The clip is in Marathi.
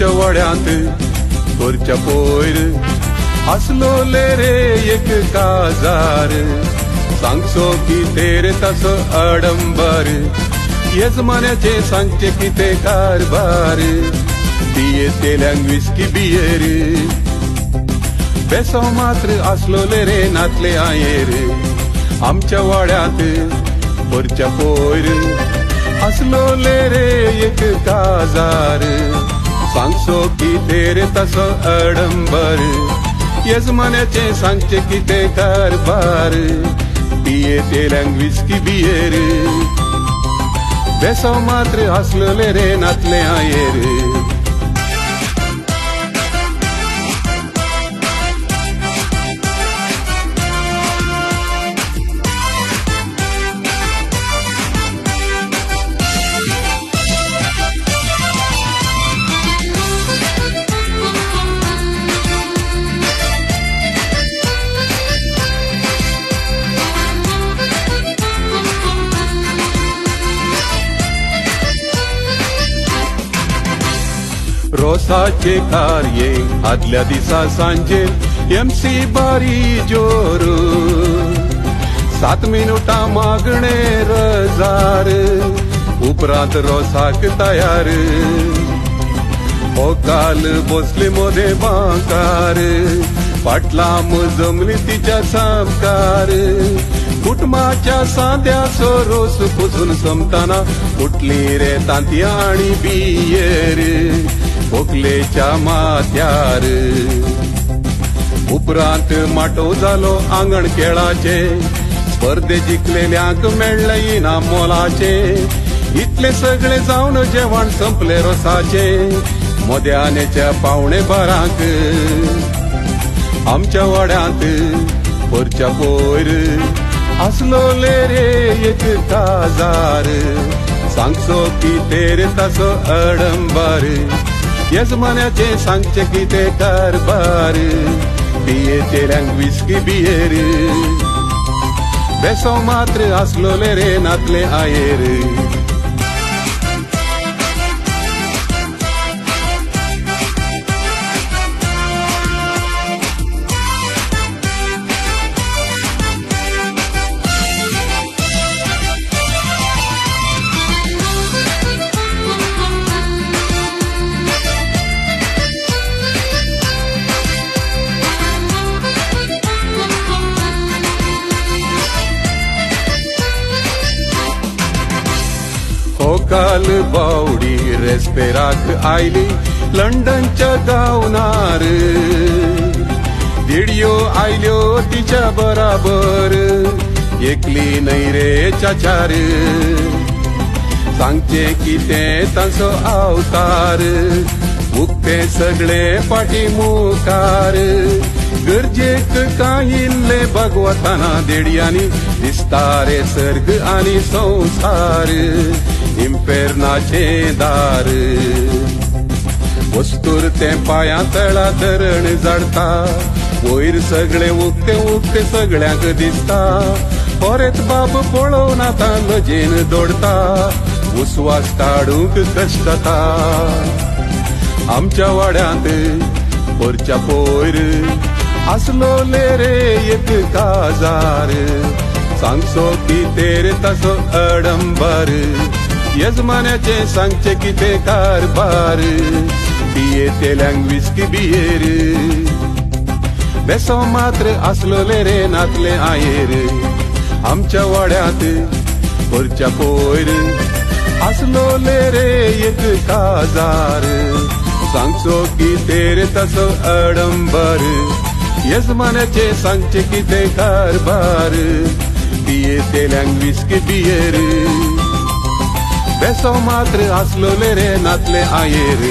आमच्या वाड्यांत परच्या पोयर आसलोले रे एक काजार सांगसो कितें रे ताचो अडंबर येजमान्याचे सांचे कितें कारभार पियेतेल्यांक विस्की बियर बेसो मात्र आसलोले रे नातले आयेर आमच्या वाड्यांत परच्या पोयर आसलोले रे एक काजार सांगसो कितें रे ताचो अडंबर येजमान्याचे सांचे कितें कारभार पियेतेल्यांक विस्की बियर बेसो मात्र आसलोले रे नातले आयेर रोसाचे कार्ये आदल्या दिसा सांजे एमसी बारी जोर 7 मिनटां मागणे रजार उपरांत रोसाक तयार हो काल बसले मोदे बांकार पाटलाम जमली तिच्या सामकार कुटुंबाच्या सांद्याचो रोस पुसून समताना उठली रे तांतयां आनी बियर खोकलेच्या माथ्यार उपरांत माटो जालो आंगण खेळाचे स्पर्धे जिखलेल्यांक मेळ्ळे इनाम मोलाचे इतले सगळे जावन जेवण संपले रोसाचे मोद्यानेच्या पावणे बारांक आमच्या वाड्यांत परच्या पोयर आसलोले रे एक काजार सांगसो कितें रे ताचो अडंबर येजमान्याचे सांचे कितें कारभार पियेतेल्यांक विस्की बियर बेसो मात्र आसलोले रे नातले आयेर हो काल बावडी रेस्पेराक आयली लंडनच्या गावनार दिडयो आयल्यो तिच्या बराबर एकली न्हय रे चाचार सांगचे कितें ताचो अवतार उक्ते सगळे फाटी मुखार गरजेक कांहिल्ले भगवताना देडयांनी दिसता रे सर्ग आनी संसार इम्पेरनाचे दार वस्तूर ते पांया तळा धरण जडता वयर सगळे उक्ते उक्ते सगळ्यांक दिसता परत बाब पळोवन आतां लजेन दौडता उस्वास काडूंक कश्ट जाता आमच्या वाड्यांत परच्या पोयर आसलोले रे एक काजार सांगसो कितें रे ताचो अडंबर येजमान्याचे सांचे कितें कारभार पियेतेल्यांक विस्की बियर बेसो मात्र आसलोले रे नातले आयेर आमच्या वाड्यांत परच्या पोयर आसलोले रे एक काजार सांगसो कितें रे ताचो अडंबर येजमान्याचे सांचे कितें कारभार पियेतेल्यांक विस्की बियर बेसो मात्र आसलोले रे नातले आयेर